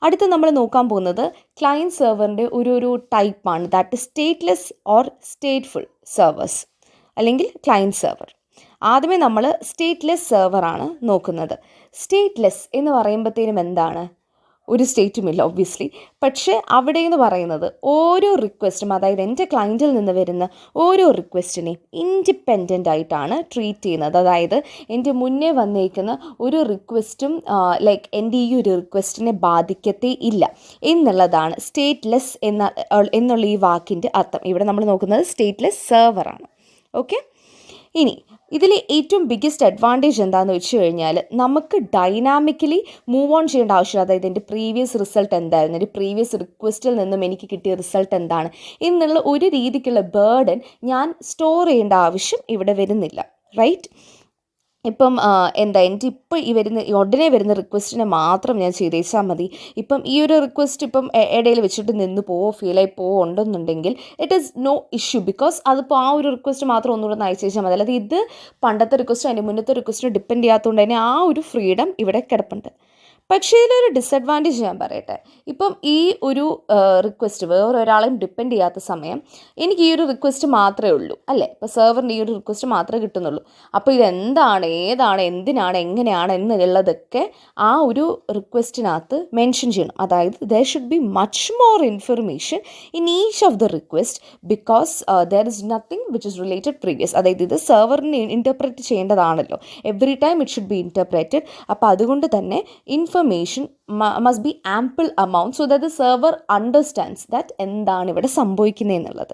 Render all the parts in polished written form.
അടുത്ത് നമ്മൾ നോക്കാൻ പോകുന്നത് ക്ലയൻറ്റ് സെർവറിൻ്റെ ഒരു ടൈപ്പാണ്, that is stateless or stateful servers അല്ലെങ്കിൽ ക്ലയൻറ്റ് സെർവർ. ആദ്യമേ നമ്മൾ സ്റ്റേറ്റ്ലെസ് സെർവറാണ് നോക്കുന്നത്. സ്റ്റേറ്റ്ലെസ് എന്ന് പറയുമ്പോഴത്തേനും എന്താണ്, ഒരു സ്റ്റേറ്റുമില്ല ഒബ്വിയസ്ലി. പക്ഷേ അവിടെ എന്ന് പറയുന്നത് ഓരോ റിക്വസ്റ്റും, അതായത് എൻ്റെ ക്ലയൻറ്റിൽ നിന്ന് വരുന്ന ഓരോ റിക്വസ്റ്റിനെയും ഇൻഡിപെൻഡൻ്റ് ആയിട്ടാണ് ട്രീറ്റ് ചെയ്യുന്നത്. അതായത് എൻ്റെ മുന്നേ വന്നേക്കുന്ന ഒരു റിക്വസ്റ്റും ലൈക്ക് എൻ്റെ ഈ ഒരു റിക്വസ്റ്റിനെ ബാധിക്കത്തേ ഇല്ല എന്നുള്ളതാണ് സ്റ്റേറ്റ്ലെസ് എന്നുള്ള ഈ വാക്കിൻ്റെ അർത്ഥം. ഇവിടെ നമ്മൾ നോക്കുന്നത് സ്റ്റേറ്റ്ലെസ് സെർവറാണ്. ഓക്കെ, ഇനി ഇതിൽ ഏറ്റവും ബിഗ്ഗസ്റ്റ് അഡ്വാൻറ്റേജ് എന്താണെന്ന് വെച്ച് കഴിഞ്ഞാൽ നമുക്ക് ഡൈനാമിക്കലി മൂവ് ഓൺ ചെയ്യേണ്ട ആവശ്യമില്ല. അതായത് എൻ്റെ പ്രീവിയസ് റിസൾട്ട് എന്തായിരുന്നു, എൻ്റെ പ്രീവിയസ് റിക്വസ്റ്റിൽ നിന്നും എനിക്ക് കിട്ടിയ റിസൾട്ട് എന്താണ് എന്നുള്ള ഒരു രീതിക്കുള്ള ബേർഡൻ ഞാൻ സ്റ്റോർ ചെയ്യേണ്ട ആവശ്യം ഇവിടെ വരുന്നില്ല, റൈറ്റ്? ഇപ്പം എൻ്റെ ഇപ്പോൾ ഉടനെ വരുന്ന റിക്വസ്റ്റിനെ മാത്രം ഞാൻ ചെയ്തേച്ചാൽ മതി. ഇപ്പം ഈ ഒരു റിക്വസ്റ്റ് ഇപ്പം ഇടയിൽ വെച്ചിട്ട് നിന്ന് പോവോ ഫീലായി പോവോ ഉണ്ടെന്നുണ്ടെങ്കിൽ it is no issue, because അതിപ്പോൾ ആ ഒരു റിക്വസ്റ്റ് മാത്രം ഒന്നുകൂടെ ഒന്ന് അയച്ചേച്ചാൽ മതി. അല്ലാതെ ഇത് പണ്ടത്തെ റിക്വസ്റ്റ് അതിൻ്റെ മുന്നത്തെ റിക്വസ്റ്റിന് ഡിപ്പെൻഡ് ചെയ്യാത്തതുകൊണ്ട് തന്നെ ആ ഒരു ഫ്രീഡം ഇവിടെ കിടപ്പുണ്ട്. പക്ഷേ ഇതിലൊരു ഡിസഡ്വാൻറ്റേജ് ഞാൻ പറയട്ടെ. ഇപ്പം ഈ ഒരു റിക്വസ്റ്റ് വേറൊരാളെയും ഡിപ്പെൻഡ് ചെയ്യാത്ത സമയം എനിക്ക് ഈ ഒരു റിക്വസ്റ്റ് മാത്രമേ ഉള്ളൂ, അല്ലേ? ഇപ്പോൾ സെർവറിൻ്റെ ഈ ഒരു റിക്വസ്റ്റ് മാത്രമേ കിട്ടുന്നുള്ളൂ. അപ്പോൾ ഇതെന്താണ്, ഏതാണ്, എന്തിനാണ്, എങ്ങനെയാണ് എന്നുള്ളതൊക്കെ ആ ഒരു റിക്വസ്റ്റിനകത്ത് മെൻഷൻ ചെയ്യണം. അതായത് there should be much more information in each of the request, because there is nothing which is related previous. അതായത് ഇത് സെർവറിന് ഇൻ്റർപ്രറ്റ് ചെയ്യേണ്ടതാണല്ലോ, every time it should be interpreted. അപ്പോൾ അതുകൊണ്ട് തന്നെ information must be ample amount so that the server understands that എന്താണ് ഇവിടെ സംഭവിക്കുന്നത് എന്നുള്ളത്.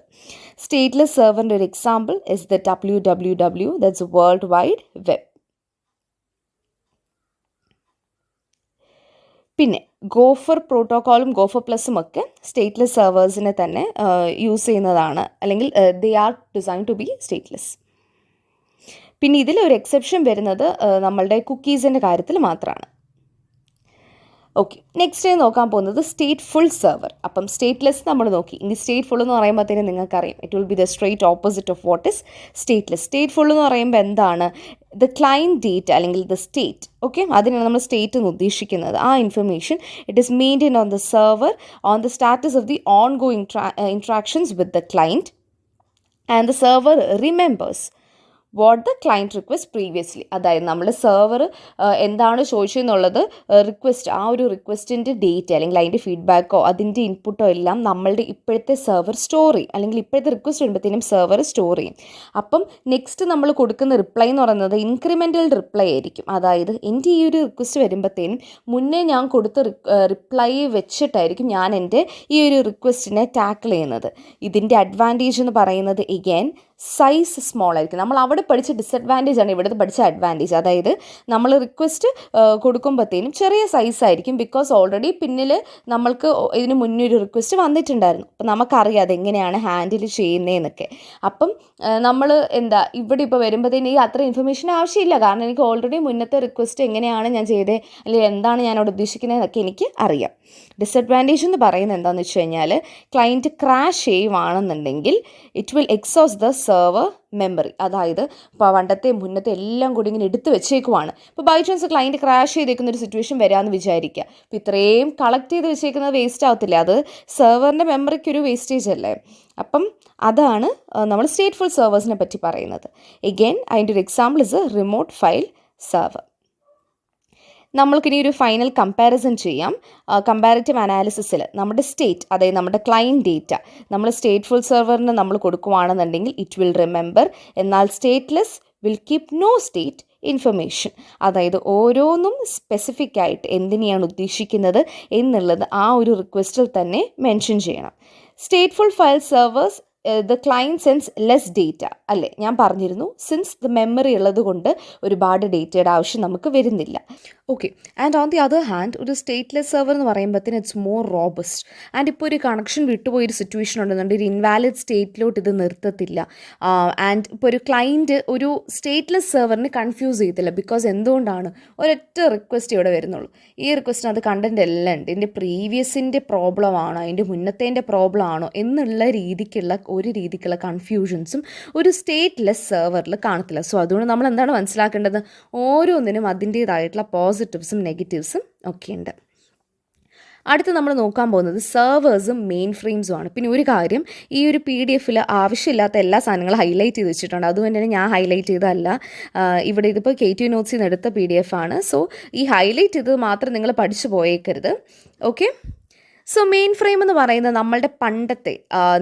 സ്റ്റേറ്റ്ലെസ് സെർവറിൻ്റെ ഒരു example is the www, that's world wide web. പിന്നെ ഗോഫർ പ്രോട്ടോക്കോളും ഗോഫർ പ്ലസും ഒക്കെ സ്റ്റേറ്റ്ലെസ് സെർവേഴ്സിനെ തന്നെ യൂസ് ചെയ്യുന്നതാണ്, അല്ലെങ്കിൽ they are design to be stateless. പിന്നെ ഇതിലൊരു എക്സെപ്ഷൻ വരുന്നത് നമ്മളുടെ കുക്കീസിൻ്റെ കാര്യത്തിൽ മാത്രമാണ്. ഓക്കെ, നെക്സ്റ്റ് നോക്കാൻ പോകുന്നത് സ്റ്റേറ്റ്ഫുൾ സെർവർ. അപ്പം സ്റ്റേറ്റ്ലെസ് നമ്മൾ നോക്കി. ഇനി സ്റ്റേറ്റ്ഫുൾ എന്ന് പറയുമ്പോഴത്തേനും നിങ്ങൾക്കറിയാം it will be the straight opposite of what is stateless. Stateful എന്ന് പറയുമ്പോൾ എന്താണ്, ദ ക്ലയൻറ്റ് ഡേറ്റ അല്ലെങ്കിൽ ദ സ്റ്റേറ്റ്, ഓക്കെ, അതിനാണ് നമ്മൾ സ്റ്റേറ്റ് എന്ന് ഉദ്ദേശിക്കുന്നത്. ആ information it is maintain on the server on the status of the on going interactions with the client, and the server remembers what the client request previously. അതായത് നമ്മുടെ server എന്താണ് ചോദിച്ചതെന്നുള്ളത് request, ആ ഒരു റിക്വസ്റ്റിൻ്റെ ഡേറ്റ അല്ലെങ്കിൽ അതിൻ്റെ ഫീഡ്ബാക്കോ അതിൻ്റെ ഇൻപുട്ടോ എല്ലാം നമ്മളുടെ ഇപ്പോഴത്തെ സെർവർ സ്റ്റോർ ചെയ്യും, അല്ലെങ്കിൽ ഇപ്പോഴത്തെ റിക്വസ്റ്റ് വരുമ്പോഴത്തേനും സെർവർ സ്റ്റോർ ചെയ്യും. അപ്പം നെക്സ്റ്റ് നമ്മൾ കൊടുക്കുന്ന റിപ്ലൈ എന്ന് പറയുന്നത് ഇൻക്രിമെൻ്റൽ റിപ്ലൈ ആയിരിക്കും. അതായത് എൻ്റെ ഈ ഒരു റിക്വസ്റ്റ് വരുമ്പോഴത്തേനും മുന്നേ ഞാൻ കൊടുത്ത റിപ്ലൈ വെച്ചിട്ടായിരിക്കും ഞാൻ എൻ്റെ ഈ ഒരു റിക്വസ്റ്റിനെ ടാക്കിൾ ചെയ്യുന്നത്. ഇതിൻ്റെ അഡ്വാൻറ്റേജ് എന്ന് പറയുന്നത് എഗെയിൻ സൈസ് സ്മോൾ ആയിരിക്കും. നമ്മൾ അവിടെ പഠിച്ച ഡിസഡ്വാൻറ്റേജ് ആണ് ഇവിടുത്തെ പഠിച്ച അഡ്വാൻറ്റേജ്. അതായത് നമ്മൾ റിക്വസ്റ്റ് കൊടുക്കുമ്പോഴത്തേനും ചെറിയ സൈസ് ആയിരിക്കും, ബിക്കോസ് ഓൾറെഡി പിന്നിൽ നമ്മൾക്ക് ഇതിന് മുന്നേ ഒരു റിക്വസ്റ്റ് വന്നിട്ടുണ്ടായിരുന്നു. അപ്പം നമുക്കറിയാം അതെങ്ങനെയാണ് ഹാൻഡിൽ ചെയ്യുന്നതെന്നൊക്കെ. അപ്പം നമ്മൾ ഇവിടെ ഇപ്പോൾ വരുമ്പോഴത്തേനും ഈ അത്ര ഇൻഫർമേഷൻ ആവശ്യമില്ല, കാരണം എനിക്ക് ഓൾറെഡി മുന്നത്തെ റിക്വസ്റ്റ് എങ്ങനെയാണ് ഞാൻ ചെയ്തത് അല്ലെങ്കിൽ എന്താണ് ഞാൻ അവിടെ ഉദ്ദേശിക്കുന്നതെന്നൊക്കെ എനിക്ക് അറിയാം. ഡിസഡ്വാൻറ്റേജ് എന്ന് പറയുന്നത് എന്താണെന്ന് വെച്ച് കഴിഞ്ഞാൽ ക്ലയൻറ്റ് ക്രാഷ് ചെയ്യുവാണെന്നുണ്ടെങ്കിൽ it will exhaust the server memory. അതായത് ഇപ്പോൾ പണ്ടത്തെ മുന്നത്തെ എല്ലാം കൂടി ഇങ്ങനെ എടുത്ത് വെച്ചേക്കുവാണ്. ഇപ്പോൾ ബൈ ചാൻസ് ക്ലയൻറ്റ് ക്രാഷ് ചെയ്തേക്കുന്ന ഒരു സിറ്റുവേഷൻ വരാമെന്ന് വിചാരിക്കുക. അപ്പോൾ ഇത്രയും കളക്ട് ചെയ്ത് വെച്ചേക്കുന്നത് വേസ്റ്റ് ആവത്തില്ല, അത് സെർവറിൻ്റെ മെമ്മറിക്കൊരു വേസ്റ്റേജ് അല്ലേ. അപ്പം അതാണ് നമ്മൾ സ്റ്റേറ്റ്ഫുൾ സെർവേഴ്സിനെ പറ്റി പറയുന്നത്. എഗെയിൻ അതിൻ്റെ ഒരു example is a remote file server. നമ്മൾക്കിനി ഒരു ഫൈനൽ കമ്പാരിസൺ ചെയ്യാം. കമ്പാരിറ്റീവ് അനാലിസിസിൽ നമ്മുടെ സ്റ്റേറ്റ്, അതായത് നമ്മുടെ ക്ലയൻറ്റ് ഡേറ്റ നമ്മൾ സ്റ്റേറ്റ്ഫുൾ സെർവറിന് നമ്മൾ കൊടുക്കുകയാണെന്നുണ്ടെങ്കിൽ ഇറ്റ് വിൽ റിമെമ്പർ, എന്നാൽ stateless will keep no state information. അതായത് ഓരോന്നും സ്പെസിഫിക് ആയിട്ട് എന്തിനെയാണ് ഉദ്ദേശിക്കുന്നത് എന്നുള്ളത് ആ ഒരു റിക്വസ്റ്റിൽ തന്നെ മെൻഷൻ ചെയ്യണം. Stateful file servers the client sense less data, അല്ലേ? ഞാൻ പറഞ്ഞിരുന്നു, സിൻസ് ദ മെമ്മറി ഉള്ളത് കൊണ്ട് ഒരുപാട് ഡേറ്റയുടെ ആവശ്യം നമുക്ക് വരുന്നില്ല. Okay, and on the other hand ഒരു സ്റ്റേറ്റ്ലെസ് സെർവർ എന്ന് പറയുമ്പോഴത്തേന് ഇറ്റ്സ് മോർ റോബസ്റ്റ്. ആൻഡ് ഇപ്പോൾ ഒരു കണക്ഷൻ വിട്ടുപോയൊരു സിറ്റുവേഷൻ ഉണ്ടെന്നുണ്ട്, ഒരു ഇൻവാലിഡ് സ്റ്റേറ്റിലോട്ട് ഇത് നിർത്തത്തില്ല. ആൻഡ് ഇപ്പോൾ ഒരു ക്ലയൻറ്റ് ഒരു സ്റ്റേറ്റ്ലെസ് സെർവറിന് കൺഫ്യൂസ് ചെയ്യത്തില്ല. ബിക്കോസ് എന്തുകൊണ്ടാണ്, ഒരൊറ്റ റിക്വസ്റ്റ് ഇവിടെ വരുന്നുള്ളൂ. ഈ റിക്വസ്റ്റിനകത്ത് കണ്ടൻറ്റ് എല്ലാം ഉണ്ട്, ഇതിൻ്റെ പ്രീവിയസിൻ്റെ പ്രോബ്ലം ആണോ അതിൻ്റെ മുന്നത്തേൻ്റെ പ്രോബ്ലം ആണോ എന്നുള്ള രീതിക്കുള്ള കൺഫ്യൂഷൻസും ഒരു സ്റ്റേറ്റ്ലെസ് സെർവറിൽ കാണത്തില്ല. സോ അതുകൊണ്ട് നമ്മൾ എന്താണ് മനസ്സിലാക്കേണ്ടത്, ഓരോന്നിനും അതിൻ്റേതായിട്ടുള്ള പോസിറ്റീവ്സും നെഗറ്റീവ്സും ഒക്കെ ഉണ്ട്. അടുത്ത് നമ്മൾ നോക്കാൻ പോകുന്നത് സെർവേഴ്സും മെയിൻ ഫ്രെയിംസും ആണ്. പിന്നെ ഒരു കാര്യം, ഈ ഒരു PDF-ൽ ആവശ്യമില്ലാത്ത എല്ലാ സാധനങ്ങളും ഹൈലൈറ്റ് ചെയ്ത് വെച്ചിട്ടുണ്ട്. അതുകൊണ്ട് തന്നെ ഞാൻ ഹൈലൈറ്റ് ചെയ്തതല്ല. ഇവിടെ ഇതിപ്പോൾ KTU നോട്ട്സിൽ നിന്ന് എടുത്ത PDF ആണ്. സോ ഈ ഹൈലൈറ്റ് ചെയ്തത് മാത്രം നിങ്ങൾ പഠിച്ചു പോയേക്കരുത്. ഓക്കെ. സോ മെയിൻ ഫ്രെയിം എന്ന് പറയുന്നത് നമ്മളുടെ പണ്ടത്തെ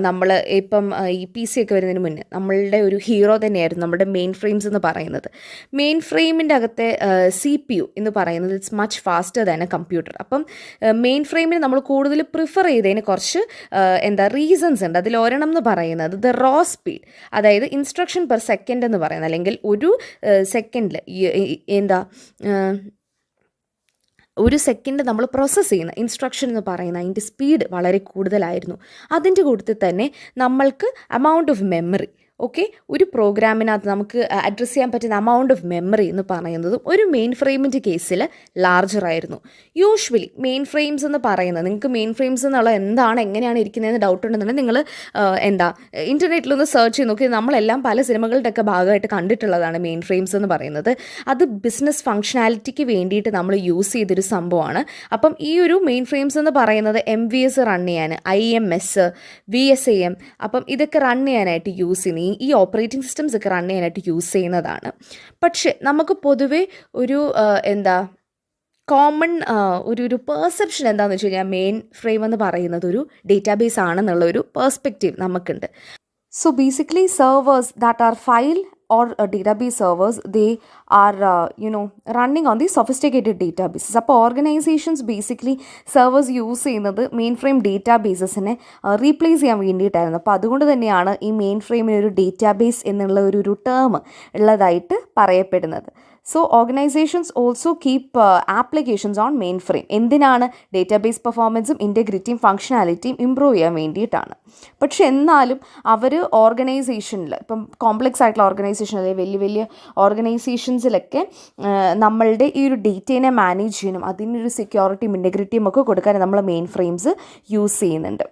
നമ്മൾ ഇപ്പം ഈ PC ഒക്കെ വരുന്നതിന് മുന്നേ നമ്മളുടെ ഒരു ഹീറോ തന്നെയായിരുന്നു നമ്മുടെ മെയിൻ ഫ്രെയിംസ് എന്ന് പറയുന്നത്. മെയിൻ ഫ്രെയിമിൻ്റെ അകത്തെ CPU എന്ന് പറയുന്നത് it's much faster than a computer. അപ്പം മെയിൻ ഫ്രെയിമിന് നമ്മൾ കൂടുതൽ പ്രിഫർ ചെയ്തതിന് കുറച്ച് റീസൺസ് ഉണ്ട്. അതിൽ ഒരെണ്ണം എന്ന് പറയുന്നത് ദ റോ സ്പീഡ്, അതായത് ഇൻസ്ട്രക്ഷൻ പെർ സെക്കൻഡ് എന്ന് പറയുന്നത്, അല്ലെങ്കിൽ ഒരു സെക്കൻഡിൽ ഒരു സെക്കൻഡ് നമ്മൾ പ്രോസസ്സ് ചെയ്യുന്ന ഇൻസ്ട്രക്ഷൻ എന്ന് പറയുന്ന അതിൻ്റെ സ്പീഡ് വളരെ കൂടുതലായിരുന്നു. അതിൻ്റെ കൂട്ടത്തിൽ തന്നെ നമ്മൾക്ക് എമൗണ്ട് ഓഫ് മെമ്മറി, ഓക്കെ, ഒരു പ്രോഗ്രാമിനകത്ത് നമുക്ക് അഡ്രസ്സ് ചെയ്യാൻ പറ്റുന്ന എമൗണ്ട് ഓഫ് മെമ്മറി എന്ന് പറയുന്നതും ഒരു മെയിൻ ഫ്രെയിമിൻ്റെ കേസിൽ ലാർജറായിരുന്നു. യൂഷ്വലി മെയിൻ ഫ്രെയിംസ് എന്ന് പറയുന്നത്, നിങ്ങൾക്ക് മെയിൻ ഫ്രെയിംസ് എന്നുള്ള എന്താണ്, എങ്ങനെയാണ് ഇരിക്കുന്നതെന്ന് ഡൗട്ട് ഉണ്ടെന്നുണ്ടെങ്കിൽ നിങ്ങൾ ഇൻ്റർനെറ്റിലൊന്ന് സെർച്ച് ചെയ്ത് നോക്കി. നമ്മളെല്ലാം പല സിനിമകളുടെയൊക്കെ ഭാഗമായിട്ട് കണ്ടിട്ടുള്ളതാണ് മെയിൻ ഫ്രെയിംസ് എന്ന് പറയുന്നത്. അത് ബിസിനസ് ഫങ്ഷനാലിറ്റിക്ക് വേണ്ടിയിട്ട് നമ്മൾ യൂസ് ചെയ്തൊരു സംഭവമാണ്. അപ്പം ഈ ഒരു മെയിൻ ഫ്രെയിംസ് എന്ന് പറയുന്നത് MVS റൺ ചെയ്യാൻ, IMS, VSAM, അപ്പം ഇതൊക്കെ റൺ ചെയ്യാനായിട്ട് യൂസ് ചെയ്യുന്ന ഈ ഓപ്പറേറ്റിംഗ് സിസ്റ്റംസ് ഒക്കെ റൺ ചെയ്യാനായിട്ട് യൂസ് ചെയ്യുന്നതാണ്. പക്ഷേ നമുക്ക് പൊതുവേ ഒരു കോമൺ ഒരു പെർസെപ്ഷൻ എന്താണെന്ന് വെച്ച് കഴിഞ്ഞാൽ മെയിൻ ഫ്രെയിം എന്ന് പറയുന്നത് ഒരു ഡേറ്റാബേസ് ആണെന്നുള്ള ഒരു പെർസ്പെക്റ്റീവ് നമുക്കുണ്ട്. So basically servers that are file or database servers, they are running on the sophisticated databases. അപ്പോൾ ഓർഗനൈസേഷൻസ് ബേസിക്കലി സെർവേഴ്സ് യൂസ് ചെയ്യുന്നത് മെയിൻ ഫ്രെയിം ഡേറ്റാബേസസിനെ റീപ്ലേസ് ചെയ്യാൻ വേണ്ടിയിട്ടായിരുന്നു. അപ്പോൾ അതുകൊണ്ട് തന്നെയാണ് ഈ മെയിൻ ഫ്രെയിമിന് ഒരു ഡേറ്റാബേസ് എന്നുള്ള ഒരു ടേം ഉള്ളതായിട്ട് പറയപ്പെടുന്നത്. So organisations also keep applications on main frame. എന്തിനാണ്? ഡേറ്റാബേസ് പെർഫോമൻസും ഇൻറ്റഗ്രിറ്റിയും ഫങ്ഷനാലിറ്റിയും ഇമ്പ്രൂവ് ചെയ്യാൻ വേണ്ടിയിട്ടാണ്. പക്ഷെ എന്നാലും അവർ ഓർഗനൈസേഷനിൽ, ഇപ്പം കോംപ്ലക്സ് ആയിട്ടുള്ള ഓർഗനൈസേഷൻ അല്ലെങ്കിൽ വലിയ വലിയ ഓർഗനൈസേഷൻസിലൊക്കെ നമ്മളുടെ ഈ ഒരു ഡേറ്റേനെ മാനേജ് ചെയ്യാനും അതിനൊരു സെക്യൂരിറ്റിയും ഇൻറ്റഗ്രിറ്റിയും ഒക്കെ കൊടുക്കാൻ നമ്മൾ മെയിൻ ഫ്രെയിംസ് യൂസ് ചെയ്യുന്നുണ്ട്.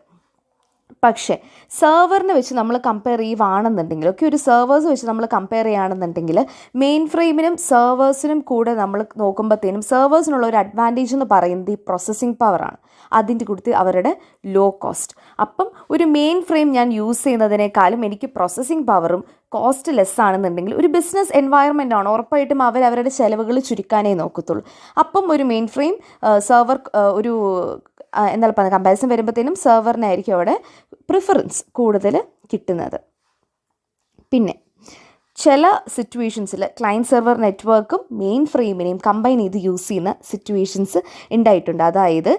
പക്ഷേ സെർവറിനെ വെച്ച് നമ്മൾ കമ്പയർ ചെയ്യുകയാണെന്നുണ്ടെങ്കിൽ, ഒരു സെർവേഴ്സ് വെച്ച് നമ്മൾ കമ്പയർ ചെയ്യുകയാണെന്നുണ്ടെങ്കിൽ മെയിൻ ഫ്രെയിമിനും സെർവേഴ്സിനും കൂടെ നമ്മൾ നോക്കുമ്പോഴത്തേനും സെർവേഴ്സിനുള്ള ഒരു അഡ്വാൻറ്റേജ് എന്ന് പറയുന്നത് ഈ പ്രോസസ്സിംഗ് പവറാണ്. അതിൻ്റെ കൂട്ടത്തിൽ അവരുടെ ലോ കോസ്റ്റ്. അപ്പം ഒരു മെയിൻ ഫ്രെയിം ഞാൻ യൂസ് ചെയ്യുന്നതിനേക്കാളും എനിക്ക് പ്രോസസ്സിംഗ് പവറും കോസ്റ്റ് ലെസ് ആണെന്നുണ്ടെങ്കിൽ ഒരു ബിസിനസ് എൻവയറമെൻ്റ് ആണ്, ഉറപ്പായിട്ടും അവരവരുടെ ചിലവുകൾ ചുരുക്കാനേ നോക്കത്തുള്ളൂ. അപ്പം ഒരു മെയിൻ ഫ്രെയിം സെർവർ ഒരു കമ്പാരിസൺ വരുമ്പോഴത്തേനും സെർവറിനായിരിക്കും അവിടെ പ്രിഫറൻസ് കൂടുതൽ കിട്ടുന്നത്. പിന്നെ ചില സിറ്റുവേഷൻസിൽ ക്ലയൻറ്റ് സെർവർ നെറ്റ്വർക്കും മെയിൻ ഫ്രെയിമിനെയും കമ്പൈൻ ചെയ്ത് യൂസ് ചെയ്യുന്ന സിറ്റുവേഷൻസ് ഉണ്ടായിട്ടുണ്ട്. അതായത്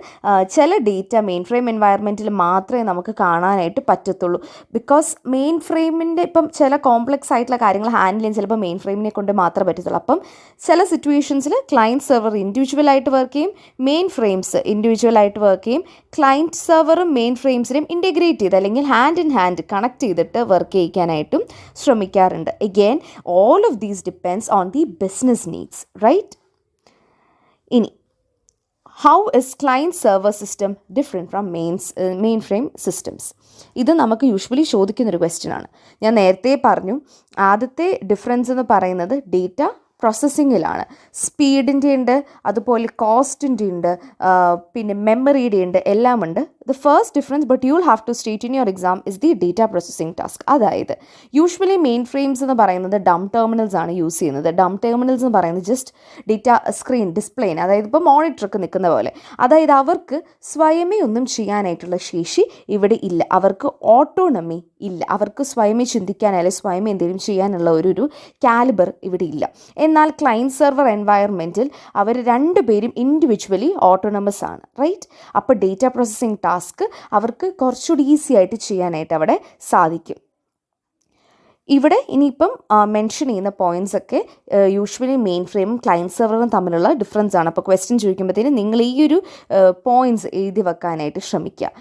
ചില ഡേറ്റ മെയിൻ ഫ്രെയിം എൻവയറമെൻറ്റിൽ മാത്രമേ നമുക്ക് കാണാനായിട്ട് പറ്റത്തുള്ളൂ. ബിക്കോസ് മെയിൻ ഫ്രെയിമിൻ്റെ ഇപ്പം ചില കോംപ്ലക്സ് ആയിട്ടുള്ള കാര്യങ്ങൾ ഹാൻഡിൽ ചെയ്യാൻ ചിലപ്പോൾ മെയിൻ ഫ്രെയിമിനെ കൊണ്ട് മാത്രമേ പറ്റത്തുള്ളൂ. അപ്പം ചില സിറ്റുവേഷൻസിൽ ക്ലയൻറ്റ് സെർവർ ഇൻഡിവിജ്വലായിട്ട് വർക്ക് ചെയ്യും, മെയിൻ ഫ്രെയിംസ് ഇൻഡിവിജ്വലായിട്ട് വർക്ക് ചെയ്യും. ക്ലയൻറ്റ് സെർവറും മെയിൻ ഫ്രെയിംസിനെയും ഇൻറ്റഗ്രേറ്റ് ചെയ്ത് അല്ലെങ്കിൽ ഹാൻഡ് ഇൻ ഹാൻഡ് കണക്ട് ചെയ്തിട്ട് വർക്ക് ചെയ്യിക്കാനായിട്ടും ശ്രമിക്കാറുണ്ട്. All of these depends on the business needs, right? Ini, how is client server system different from mainframe systems? ഇത് നമുക്ക് usually ചോദിക്കുന്നൊരു question ആണ്. ഞാൻ നേരത്തെ പറഞ്ഞു, ആദ്യത്തെ ഡിഫറൻസ് എന്ന് പറയുന്നത് ഡേറ്റ പ്രോസസ്സിങ്ങിലാണ്. സ്പീഡിൻ്റെ ഉണ്ട്, അതുപോലെ കോസ്റ്റിൻ്റെ ഉണ്ട്, പിന്നെ മെമ്മറിയുടെ ഉണ്ട്, എല്ലാം ഉണ്ട്. The first difference but you will have to state in your exam is the data processing task. അതായത് യൂഷ്വലി മെയിൻ ഫ്രെയിംസ് എന്ന് പറയുന്നത് ഡം ടെർമിനൽസ് ആണ് യൂസ് ചെയ്യുന്നത്. ഡം ടെർമിനൽസ് എന്ന് പറയുന്നത് ജസ്റ്റ് ഡേറ്റ സ്ക്രീൻ ഡിസ്പ്ലേന്, അതായത് ഇപ്പോൾ മോണിറ്ററൊക്കെ നിൽക്കുന്ന പോലെ. അതായത് അവർക്ക് സ്വയമേ ഒന്നും ചെയ്യാനായിട്ടുള്ള ശേഷി ഇവിടെ ഇല്ല, അവർക്ക് ഓട്ടോണമി ഇല്ല, അവർക്ക് സ്വയമേ ചിന്തിക്കാനല്ല സ്വയമേ എന്തെങ്കിലും ചെയ്യാനുള്ള ഒരു കാലിബർ ഇവിടെ ഇല്ല. എന്നാൽ ക്ലയൻറ്റ് സെർവർ എൻവയറമെൻറ്റിൽ അവർ രണ്ടുപേരും ഇൻഡിവിജ്വലി ഓട്ടോണമസ് ആണ്, റൈറ്റ്? അപ്പോൾ ഡേറ്റ പ്രോസസ്സിംഗ് ടാസ്ക് അവർക്ക് കുറച്ചുകൂടി ഈസി ആയിട്ട് ചെയ്യാനായിട്ട് അവിടെ സാധിക്കും. ഇവിടെ ഇനിയിപ്പം മെൻഷൻ ചെയ്യുന്ന പോയിൻറ്റ്സ് ഒക്കെ യൂഷ്വലി മെയിൻ ഫ്രെയിമും ക്ലയൻറ്റ് സെർവറും തമ്മിലുള്ള ഡിഫറൻസ് ആണ്. അപ്പോൾ ക്വസ്റ്റ്യൻ ചോദിക്കുമ്പോഴത്തേനും നിങ്ങൾ ഈ ഒരു പോയിൻറ്റ്സ് എഴുതി വെക്കാനായിട്ട് ശ്രമിക്കുക.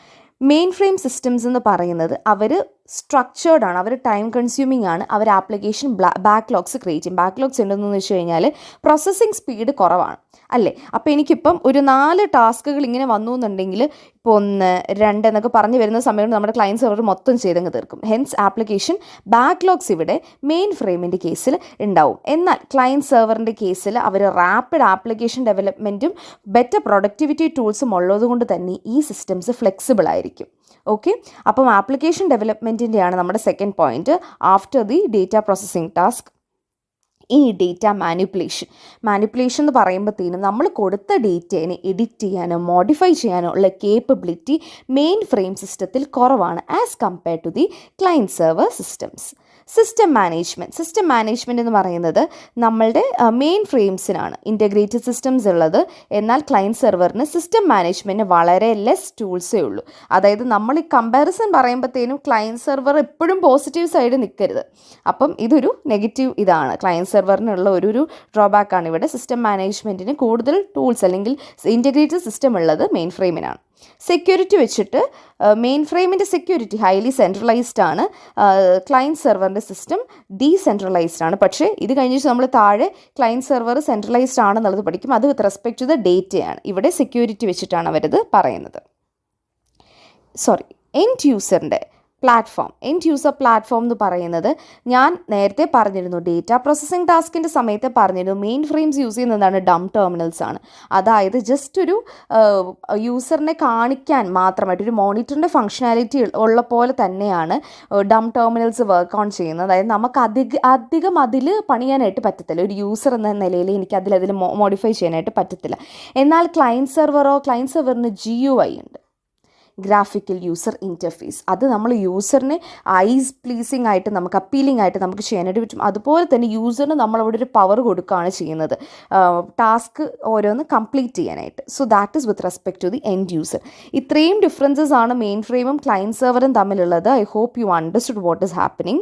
മെയിൻ ഫ്രെയിം സിസ്റ്റംസ് എന്ന് പറയുന്നത് അവർ സ്ട്രക്ചേർഡ് ആണ്, അവർ ടൈം കൺസ്യൂമിംഗ് ആണ്, അവർ ആപ്ലിക്കേഷൻ ബാക്ക്ലോഗ്സ് ക്രിയേറ്റ് ചെയ്യും. ബാക്ക്ലോഗ്സ് ഉണ്ടെന്ന് വെച്ച് കഴിഞ്ഞാൽ പ്രോസസ്സിങ് സ്പീഡ് കുറവാണ് അല്ലേ. അപ്പോൾ എനിക്കിപ്പം ഒരു 4 ടാസ്കുകൾ ഇങ്ങനെ വന്നു എന്നുണ്ടെങ്കിൽ ഇപ്പോൾ 1, 2 എന്നൊക്കെ പറഞ്ഞു വരുന്ന സമയം നമ്മുടെ ക്ലയൻറ്റ് സെർവർ മൊത്തം ചെയ്തങ്ങ് തീർക്കും. ഹെൻസ് ആപ്ലിക്കേഷൻ ബാക്ക്ലോഗ്സ് ഇവിടെ മെയിൻ ഫ്രെയിമിൻ്റെ കേസിൽ ഉണ്ടാവും. എന്നാൽ ക്ലയൻറ്റ് സെർവറിൻ്റെ കേസിൽ അവർ റാപ്പിഡ് ആപ്ലിക്കേഷൻ ഡെവലപ്മെൻറ്റും ബെറ്റർ പ്രൊഡക്ടിവിറ്റി ടൂൾസും ഉള്ളതുകൊണ്ട് തന്നെ ഈ സിസ്റ്റംസ് ഫ്ലെക്സിബിൾ ആയിരിക്കും. ഓക്കെ, അപ്പം ആപ്ലിക്കേഷൻ ഡെവലപ്മെൻറ്റിൻ്റെയാണ് നമ്മുടെ second point. After the data processing task ഈ ഡേറ്റ മാനിപ്പുലേഷൻ എന്ന് പറയുമ്പോഴത്തേനും നമ്മൾ കൊടുത്ത ഡേറ്റയെ എഡിറ്റ് ചെയ്യാനോ മോഡിഫൈ ചെയ്യാനോ ഉള്ള കേപ്പബിലിറ്റി മെയിൻ ഫ്രെയിം സിസ്റ്റത്തിൽ കുറവാണ് as compared to the client server systems. System management എന്ന് പറയുന്നത് നമ്മളുടെ മെയിൻ ഫ്രെയിംസിനാണ് ഇൻറ്റഗ്രേറ്റഡ് സിസ്റ്റംസ് ഉള്ളത്. എന്നാൽ ക്ലയൻറ്റ് സെർവറിന് സിസ്റ്റം മാനേജ്മെൻറ്റിന് വളരെ ലെസ് ടൂൾസേ ഉള്ളൂ. അതായത് നമ്മൾ ഈ കമ്പാരിസൺ പറയുമ്പോഴത്തേനും ക്ലയൻറ്റ് സെർവർ എപ്പോഴും പോസിറ്റീവ് സൈഡ് നിൽക്കരുത്. അപ്പം ഇതൊരു നെഗറ്റീവ് ഇതാണ്, ക്ലയൻറ്റ് സെർവറിനുള്ള ഒരു ഡ്രോബാക്കാണ് ഇവിടെ. സിസ്റ്റം മാനേജ്മെൻറ്റിന് കൂടുതൽ ടൂൾസ് അല്ലെങ്കിൽ ഇൻറ്റഗ്രേറ്റഡ് സിസ്റ്റം ഉള്ളത് മെയിൻ ഫ്രെയിമിനാണ്. സെക്യൂരിറ്റി വെച്ചിട്ട് മെയിൻ ഫ്രെയിമിൻ്റെ സെക്യൂരിറ്റി ഹൈലി സെൻട്രലൈസ്ഡ് ആണ്, ക്ലയൻറ്റ് സെർവറിൻ്റെ സിസ്റ്റം ഡീസെൻട്രലൈസ്ഡ് ആണ്. പക്ഷേ ഇത് കഴിഞ്ഞിട്ട് നമ്മൾ താഴെ ക്ലയൻറ്റ് സെർവർ സെൻട്രലൈസ്ഡ് ആണെന്നുള്ളത് പഠിക്കും. അത് വിത്ത് റെസ്പെക്ട് ടു ദ ഡേറ്റയാണ്. ഇവിടെ സെക്യൂരിറ്റി വെച്ചിട്ടാണ് അവരത് പറയുന്നത്. എൻഡ് യൂസർ പ്ലാറ്റ്ഫോം എന്ന് പറയുന്നത് ഞാൻ നേരത്തെ പറഞ്ഞിരുന്നു, ഡേറ്റ പ്രോസസ്സിംഗ് ടാസ്കിൻ്റെ സമയത്ത് പറഞ്ഞിരുന്നു മെയിൻ ഫ്രെയിംസ് യൂസ് ചെയ്യുന്നതാണ് ഡം ടെർമിനൽസ് ആണ്. അതായത് ജസ്റ്റ് ഒരു യൂസറിനെ കാണിക്കാൻ മാത്രമായിട്ട് ഒരു മോണിറ്ററിൻ്റെ ഫങ്ഷനാലിറ്റി ഉള്ള പോലെ തന്നെയാണ് ഡം ടെർമിനൽസ് വർക്ക് ഓൺ ചെയ്യുന്നത്. അതായത് നമുക്ക് അധികം അതിൽ പണിയാനായിട്ട് പറ്റത്തില്ല. ഒരു യൂസർ എന്ന നിലയിൽ എനിക്ക് അതിൽ മോഡിഫൈ ചെയ്യാനായിട്ട് പറ്റത്തില്ല. എന്നാൽ ക്ലയൻറ്റ് സെർവറിന് GUI ഉണ്ട്, ഗ്രാഫിക്കൽ യൂസർ ഇൻ്റർഫേസ്. അത് നമ്മൾ യൂസറിനെ ഐസ് പ്ലീസിങ് ആയിട്ട് നമുക്ക് അപ്പീലിംഗ് ആയിട്ട് നമുക്ക് ചെയ്യാനായിട്ട് പറ്റും. അതുപോലെ തന്നെ യൂസറിന് നമ്മളവിടെ ഒരു പവർ കൊടുക്കുകയാണ് ചെയ്യുന്നത് ടാസ്ക് ഓരോന്ന് കംപ്ലീറ്റ് ചെയ്യാനായിട്ട്. So that is with respect to the end user. ഇത്രയും ഡിഫറൻസസ് ആണ് മെയിൻ ഫ്രെയിമും ക്ലയൻറ്റ് സെർവറും തമ്മിലുള്ളത്. I hope you understood what is happening.